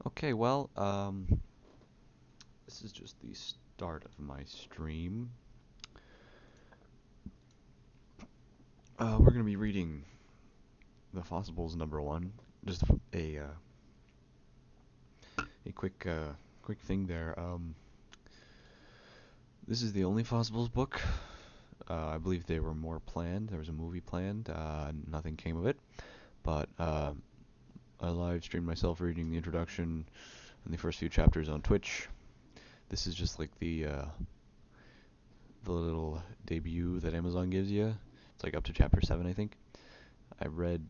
Okay, well, this is just the start of my stream. We're gonna be reading the Fossibles #1. Just a quick thing there. This is the only Fossibles book. I believe there were more planned. There was a movie planned. Nothing came of it, but I live streamed myself reading the introduction and the first few chapters on Twitch. This is just like the little debut that Amazon gives you. It's like up to chapter 7, I think. I read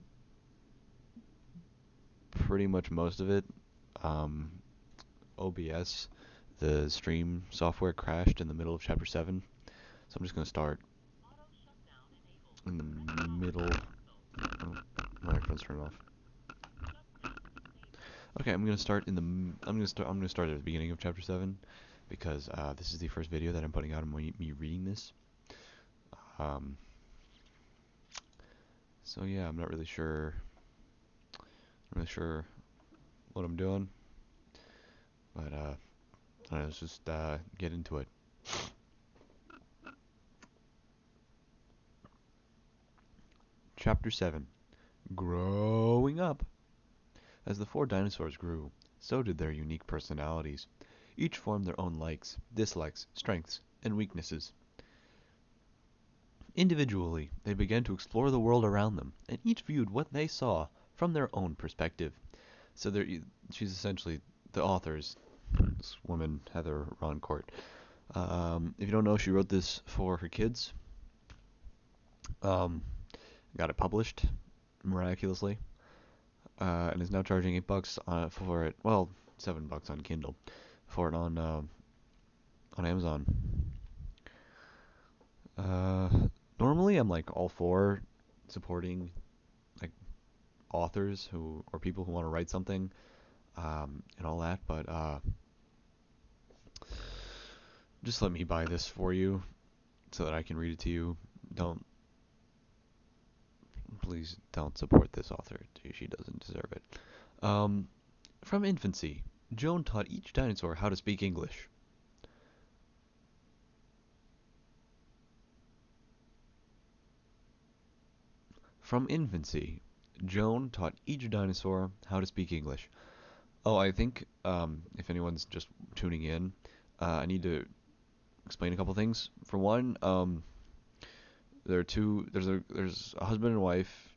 pretty much most of it. Um, OBS, the stream software, crashed in the middle of chapter 7, so I'm just gonna start in the middle. Oh, my microphone's turned off. Okay, I'm gonna start in the. I'm gonna start at the beginning of chapter 7 because this is the first video that I'm putting out of me reading this. Um, so yeah, I'm not really sure. What I'm doing, but let's just get into it. Chapter 7. Growing Up. As the four dinosaurs grew, so did their unique personalities. Each formed their own likes, dislikes, strengths, and weaknesses. Individually, they began to explore the world around them, and each viewed what they saw from their own perspective. So she's essentially the author's this woman, Heather Roncourt. If you don't know, she wrote this for her kids. Um, got it published miraculously, and is now charging $8 for it. Well, $7 on Kindle for it on Amazon. Uh, Normally I'm like all for supporting like authors who or people who want to write something, and all that, but just let me buy this for you so that I can read it to you. Don't Please don't support this author. She doesn't deserve it. Um, from infancy, Joan taught each dinosaur how to speak English. From infancy, Joan taught each dinosaur how to speak English. Oh, I think if anyone's just tuning in, I need to explain a couple things. For one, there are two. There's a husband and wife,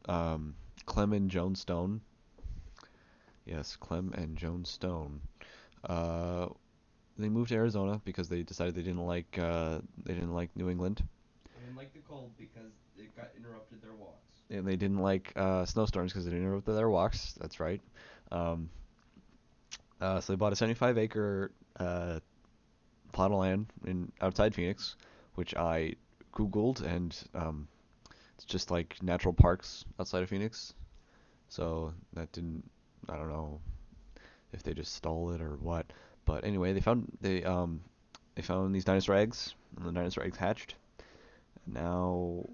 Clem and Joan Stone. Yes, Clem and Joan Stone. Uh, they moved to Arizona because they decided they didn't like New England. They didn't like the cold because it got interrupted their walks. And they didn't like snowstorms because they interrupted their walks. That's right. Um, so they bought a 75-acre plot of land in outside Phoenix, which I googled, and it's just like natural parks outside of Phoenix. So that didn't. I don't know if they just stole it or what. But anyway, they found these dinosaur eggs, and the dinosaur eggs hatched. And now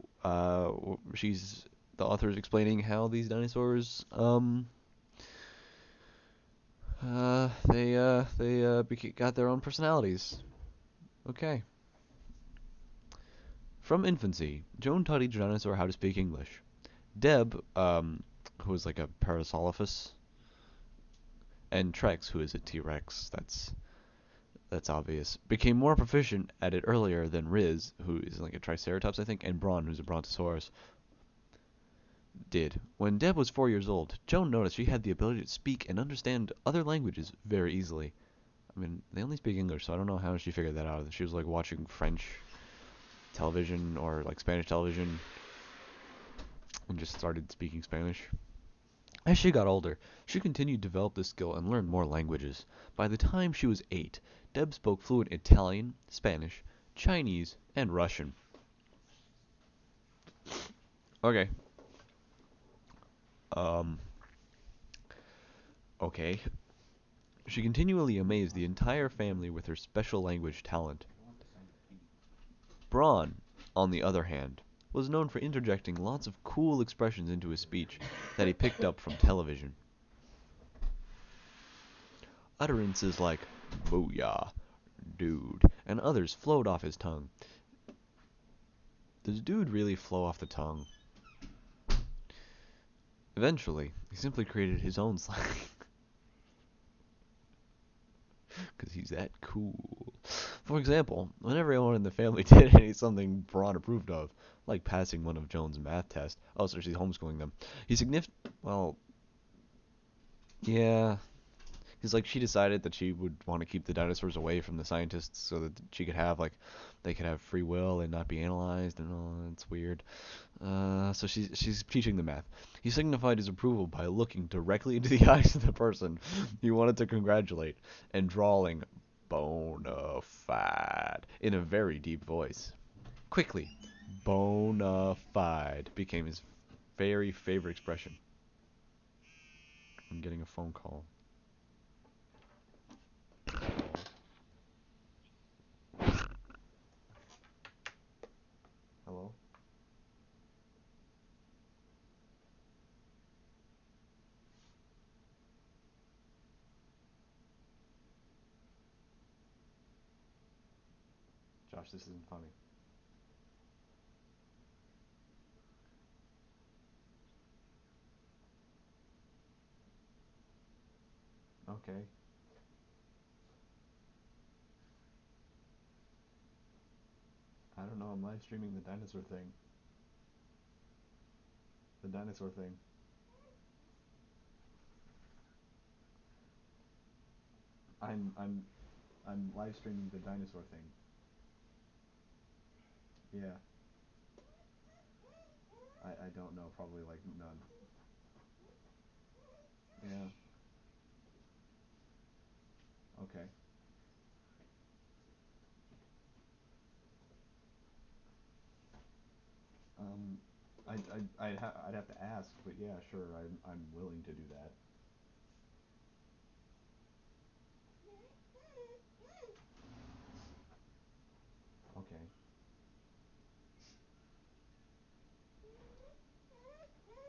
she's the author is explaining how these dinosaurs got their own personalities. Okay. From infancy, Joan taught each dinosaur how to speak English. Deb, who is like a Parasaurolophus, and Trex, who is a T-Rex, that's obvious, became more proficient at it earlier than Riz, who is like a Triceratops, I think, and Braun, who's a Brontosaurus, did. When Deb was 4 years old, Joan noticed she had the ability to speak and understand other languages very easily. I mean, they only speak English, so I don't know how she figured that out. She was like watching French television or like Spanish television and just started speaking Spanish. As she got older, she continued to develop this skill and learn more languages. By the time she was 8, Deb spoke fluent Italian, Spanish, Chinese, and Russian. Okay. Um, okay. She continually amazed the entire family with her special language talent. I want the sound of pee. Braun, on the other hand, was known for interjecting lots of cool expressions into his speech that he picked up from television. Utterances like "booyah," "dude," and others flowed off his tongue. Does dude really flow off the tongue? Eventually, he simply created his own slang. Because he's that cool. For example, whenever anyone in the family did something Braun approved of, like passing one of Joan's math tests, oh, so she's homeschooling them, he well, yeah, because like she decided that she would want to keep the dinosaurs away from the scientists so that she could have like they could have free will and not be analyzed and all. It's weird. So she's teaching the math. He signified his approval by looking directly into the eyes of the person he wanted to congratulate and drawling "bona fide" in a very deep voice. Quickly, "bona fide" became his very favorite expression. I'm getting a phone call. Hello? Josh, this isn't funny. Okay. I don't know. I'm live streaming the dinosaur thing. The dinosaur thing. I'm I'm I'm live streaming the dinosaur thing. Yeah. I don't know. Probably like none. Yeah. Okay. Um, I'd have to ask, but yeah, sure. I'm willing to do that. Okay.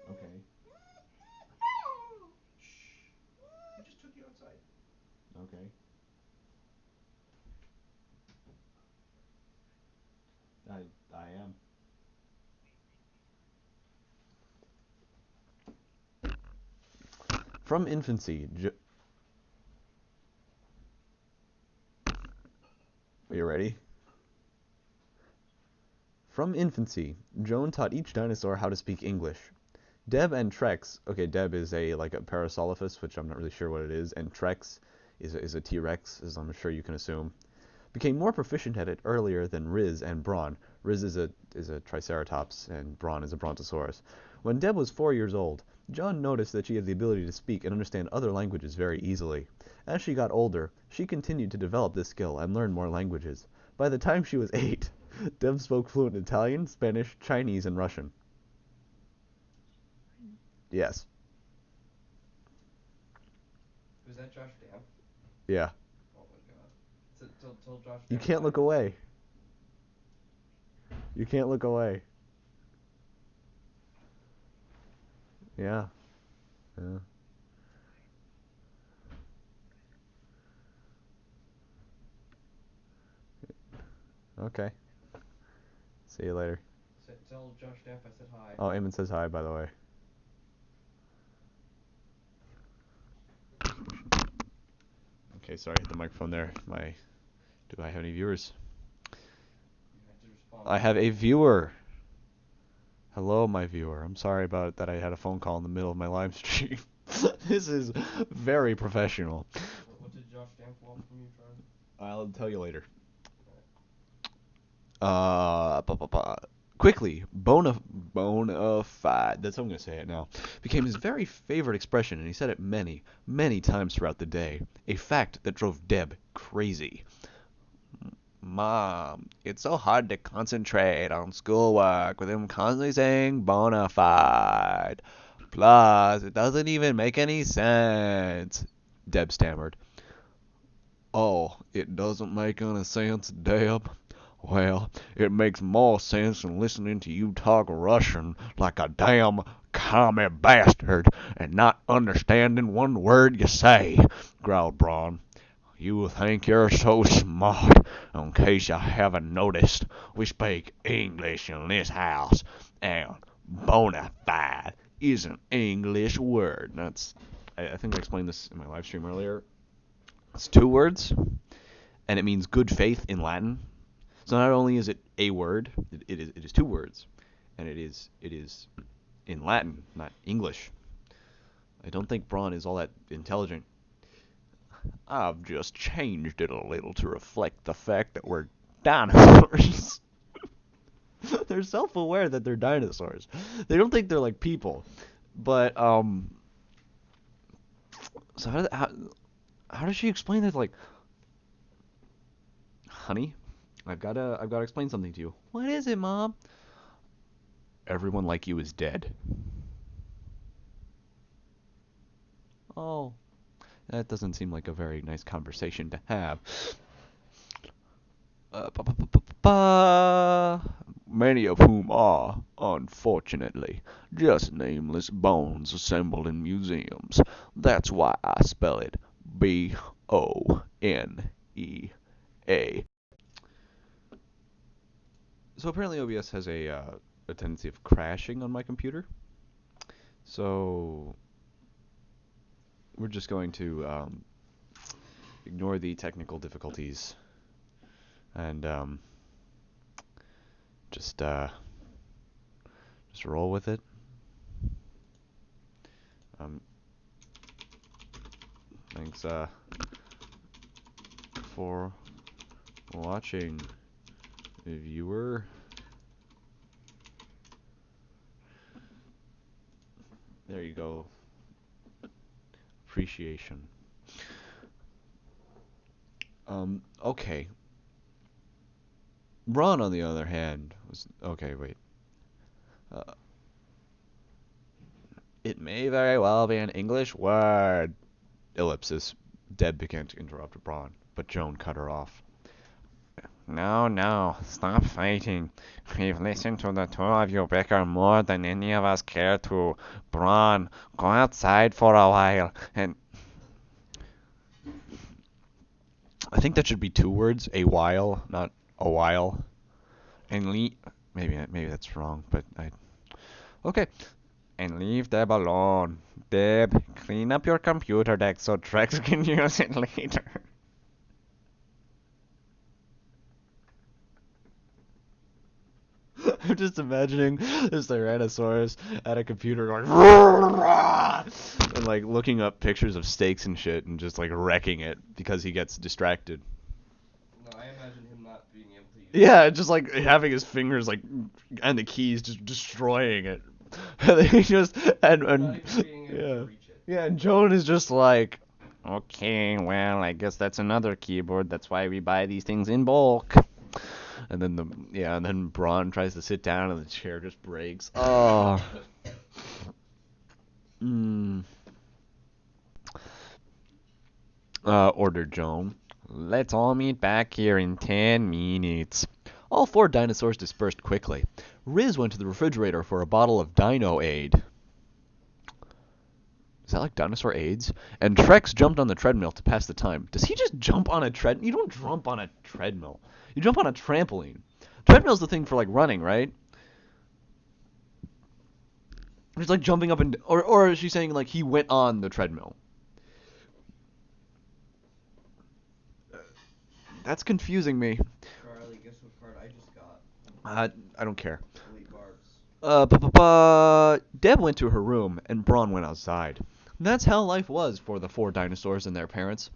Okay. Shh. I just took you outside. Okay. I am. From infancy, are you ready? From infancy, Joan taught each dinosaur how to speak English. Deb and Trex. Okay, Deb is a like a Parasaurolophus, which I'm not really sure what it is, and Trex is a T-Rex, as I'm sure you can assume. Became more proficient at it earlier than Riz and Braun. Riz is a Triceratops, and Braun is a Brontosaurus. When Deb was 4 years old, John noticed that she had the ability to speak and understand other languages very easily. As she got older, she continued to develop this skill and learn more languages. By the time she was 8, Deb spoke fluent Italian, Spanish, Chinese, and Russian. Yes. Was that Josh Dam? Yeah. Oh my god. So, tell Josh You Dam can't hi. look away. You can't look away. Yeah. Yeah. Okay. See you later. Tell Josh Dam I said hi. Oh, Eamon says hi, by the way. Okay, sorry, hit the microphone there. Do I have any viewers? You have to respond I to have me. a viewer. Hello, my viewer. I'm sorry about that. I had a phone call in the middle of my live stream. This is very professional. What did Josh Dam want from you, Charlie? I'll tell you later. Alright. Ba, ba, ba. Quickly, bona fide. That's how I'm gonna say it now. Became his very favorite expression, and he said it many, many times throughout the day. A fact that drove Deb crazy. Mom, it's so hard to concentrate on schoolwork with him constantly saying bona fide. Plus, it doesn't even make any sense. Deb stammered. Oh, it doesn't make any sense, Deb. Well, it makes more sense than listening to you talk Russian like a damn "Commie bastard, and not understanding one word you say," growled Braun. "You think you're so smart. In case you haven't noticed, we speak English in this house, and bona fide is an English word." I think I explained this in my live stream earlier. It's two words, and it means good faith in Latin. So not only is it a word, it is two words, and it is in Latin, not English. I don't think Braun is all that intelligent. "I've just changed it a little to reflect the fact that we're dinosaurs." They're self-aware that they're dinosaurs. They don't think they're like people. But so how does she explain that? Like, "Honey, I've gotta explain something to you." "What is it, Mom?" "Everyone like you is dead." "Oh, that doesn't seem like a very nice conversation to have." "Many of whom are, unfortunately, just nameless bones assembled in museums. That's why I spell it Bonea." So apparently OBS has a tendency of crashing on my computer. So we're just going to ignore the technical difficulties and just roll with it. Thanks for watching, viewer. There you go. Appreciation. Okay. Ron, on the other hand, was okay. Wait. Uh, "It may very well be an English word." Ellipsis. Deb began to interrupt Braun, but Joan cut her off. "No, no, stop fighting. We've listened to the two of you bicker more than any of us care to. Braun, go outside for a while, and..." I think that should be two words, a while, not a while. And maybe that's wrong, but okay. "And leave Deb alone. Deb, clean up your computer deck so Trex can use it later." I'm just imagining this Tyrannosaurus at a computer going and like looking up pictures of steaks and shit and just like wrecking it because he gets distracted. No, I imagine him not being able to use Yeah, just like having his fingers like and the keys just destroying it. And he just not even being able yeah. to reach it. Yeah, and Joan is just like, "Okay, well, I guess that's another keyboard. That's why we buy these things in bulk." And then Braun tries to sit down and the chair just breaks. Oh. Ordered Joan. "Let's all meet back here in 10 minutes." All four dinosaurs dispersed quickly. Riz went to the refrigerator for a bottle of Dino Aid. Is that like dinosaur AIDS? And Trex jumped on the treadmill to pass the time. Does he just jump on a treadmill? You don't jump on a treadmill. You jump on a trampoline. Treadmill's the thing for like running, right? It's like jumping up and or is she saying like he went on the treadmill? That's confusing me. Charlie, guess what card I just got? I don't care. Elite Barbs. Deb went to her room, and Braun went outside. That's how life was for the four dinosaurs and their parents.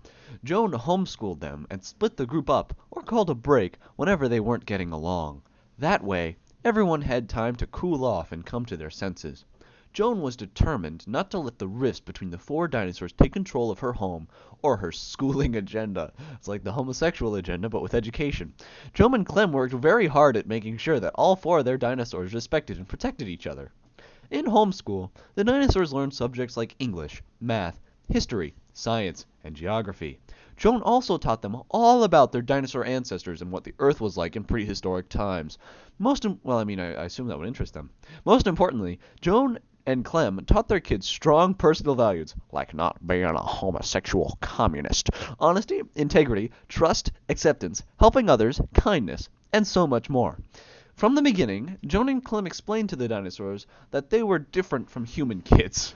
Joan homeschooled them and split the group up, or called a break, whenever they weren't getting along. That way, everyone had time to cool off and come to their senses. Joan was determined not to let the rifts between the four dinosaurs take control of her home or her schooling agenda. It's like the homosexual agenda, but with education. Joan and Clem worked very hard at making sure that all four of their dinosaurs respected and protected each other. In homeschool, the dinosaurs learned subjects like English, math, history, science, and geography. Joan also taught them all about their dinosaur ancestors and what the Earth was like in prehistoric times. I assume that would interest them. Most importantly, Joan and Clem taught their kids strong personal values, like not being a homosexual communist, honesty, integrity, trust, acceptance, helping others, kindness, and so much more. From the beginning, Joan and Clem explained to the dinosaurs that they were different from human kids.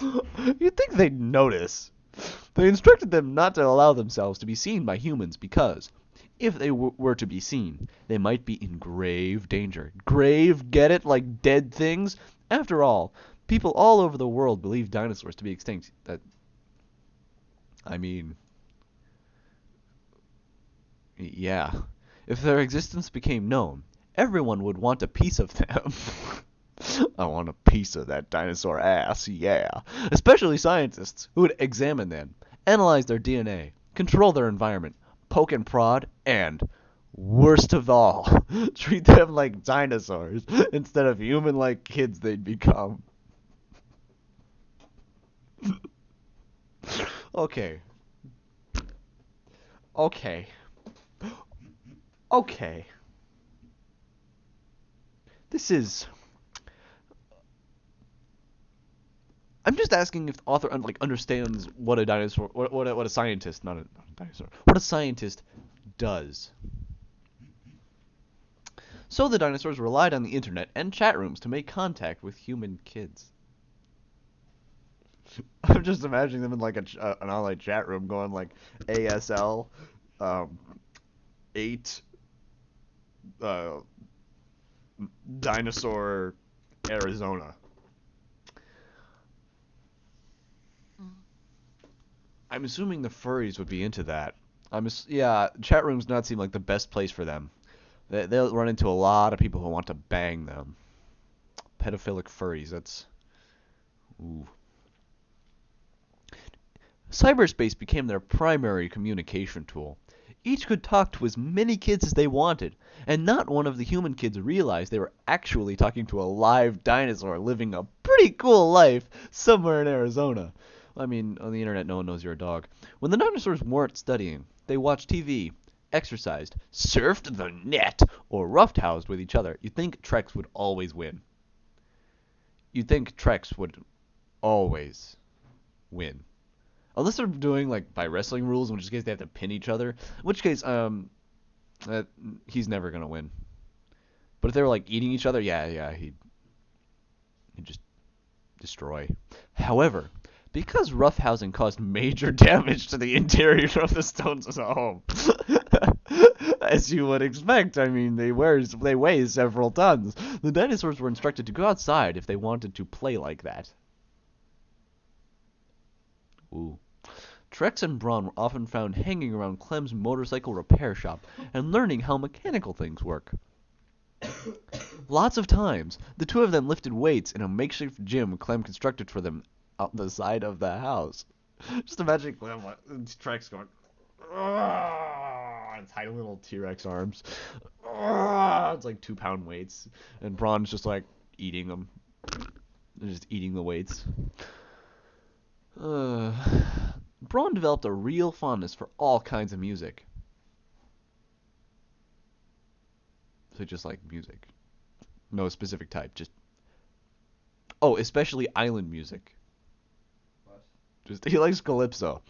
You'd think they'd notice. They instructed them not to allow themselves to be seen by humans because, if they were to be seen, they might be in grave danger. Grave, get it? Like dead things? After all, people all over the world believe dinosaurs to be extinct. I mean, yeah. If their existence became known, everyone would want a piece of them. I want a piece of that dinosaur ass, yeah. Especially scientists who would examine them, analyze their DNA, control their environment, poke and prod, and, worst of all, treat them like dinosaurs instead of human-like kids they'd become. Okay. Okay. Okay. This is. I'm just asking if the author understands what a dinosaur, what a scientist, not a dinosaur, what a scientist does. So the dinosaurs relied on the internet and chat rooms to make contact with human kids. I'm just imagining them in like an online chat room going like ASL, 8, uh, dinosaur, Arizona. I'm assuming the furries would be into that. Yeah, chat rooms not seem like the best place for them. They'll run into a lot of people who want to bang them. Pedophilic furries, that's... Ooh. Cyberspace became their primary communication tool. Each could talk to as many kids as they wanted, and not one of the human kids realized they were actually talking to a live dinosaur living a pretty cool life somewhere in Arizona. I mean, on the internet, no one knows you're a dog. When the dinosaurs weren't studying, they watched TV, exercised, surfed the net, or roughhoused with each other. You'd think Trex would always win. You'd think Trex would always win. Unless they're doing like by wrestling rules, in which case they have to pin each other. In which case, he's never gonna win. But if they were like eating each other, yeah, he'd just destroy. However, because roughhousing caused major damage to the interior of the Stones' home, as you would expect, I mean, they weigh several tons. The dinosaurs were instructed to go outside if they wanted to play like that. Ooh. Trex and Braun were often found hanging around Clem's motorcycle repair shop and learning how mechanical things work. Lots of times, the two of them lifted weights in a makeshift gym Clem constructed for them out the side of the house. Just imagine Clem, Trex going, tiny little T-Rex arms. It's like 2-pound weights. And Braun's just like eating them. They're just eating the weights. Braun developed a real fondness for all kinds of music. So just like music. No specific type, just... Oh, especially island music. What? Just he likes calypso.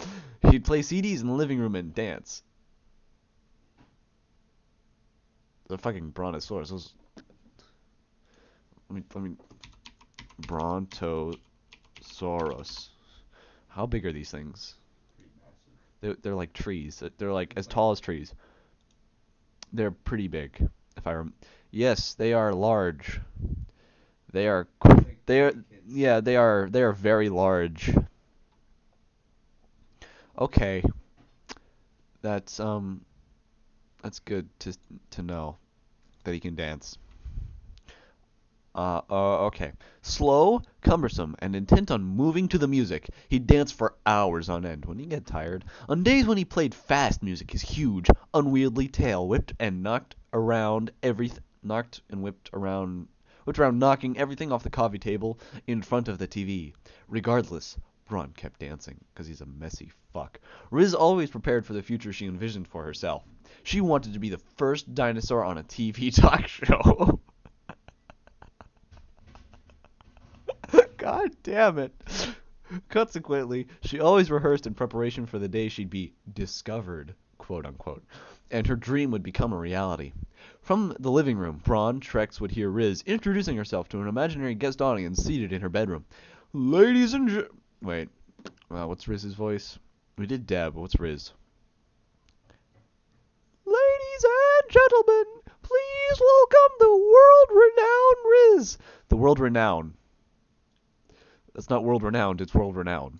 He'd play CDs in the living room and dance. The fucking brontosaurus. Those... Let me... Brontosaurus. How big are these things? They're like trees. They're like as tall as trees. They're pretty big. Yes, they are large. They are yeah, they are very large. Okay. That's good to know that he can dance. Okay. Slow, cumbersome, and intent on moving to the music, he'd dance for hours on end. When he get tired, on days when he played fast music, his huge, unwieldy tail whipped and whipped around, knocking everything off the coffee table in front of the TV. Regardless, Braun kept dancing, because he's a messy fuck. Riz always prepared for the future she envisioned for herself. She wanted to be the first dinosaur on a TV talk show. God damn it. Consequently, she always rehearsed in preparation for the day she'd be discovered, quote unquote, and her dream would become a reality. From the living room, Braun Trex would hear Riz introducing herself to an imaginary guest audience seated in her bedroom. Ladies and wait, what's Riz's voice? We did Deb, what's Riz? Ladies and gentlemen, please welcome the world-renowned Riz. The world-renowned. That's not world-renowned, it's world-renowned.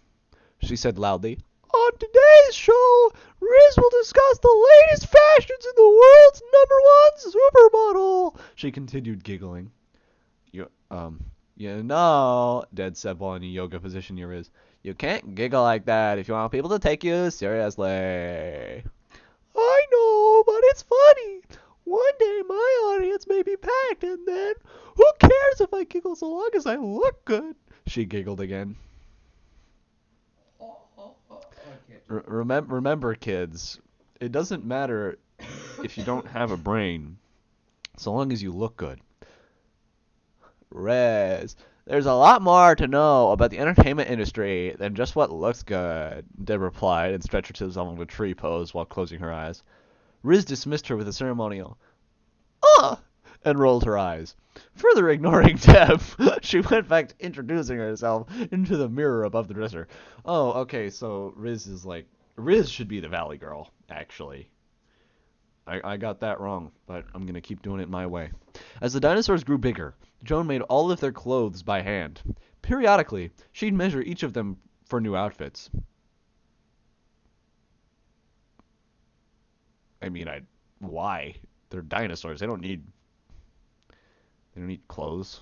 She said loudly, on today's show, Riz will discuss the latest fashions in the world's #1 supermodel. She continued giggling. You know, Dad said while in a yoga position near Riz, you can't giggle like that if you want people to take you seriously. I know, but it's funny. One day my audience may be packed, and then who cares if I giggle so long as I look good? She giggled again. Remember, kids, it doesn't matter if you don't have a brain, so long as you look good. Rez, there's a lot more to know about the entertainment industry than just what looks good, Deb replied and stretched herself into a tree pose while closing her eyes. Riz dismissed her with a ceremonial, and rolled her eyes. Further ignoring Deb, she went back to introducing herself into the mirror above the dresser. Oh, okay, so Riz should be the Valley Girl, actually. I got that wrong, but I'm going to keep doing it my way. As the dinosaurs grew bigger, Joan made all of their clothes by hand. Periodically, she'd measure each of them for new outfits. I mean, why? They're dinosaurs. They don't need clothes.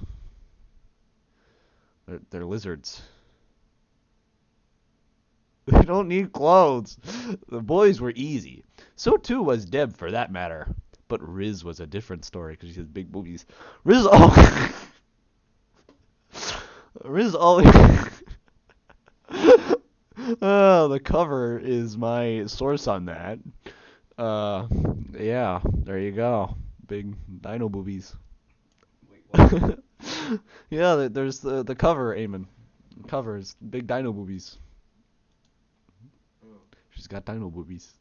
They're lizards. They don't need clothes. The boys were easy. So too was Deb, for that matter. But Riz was a different story because she has big boobies. Riz always. Oh, the cover is my source on that. Yeah, there you go. Big dino boobies. Wait, what? Yeah, there's the cover, Eamon. Covers big dino boobies. Oh. She's got dino boobies.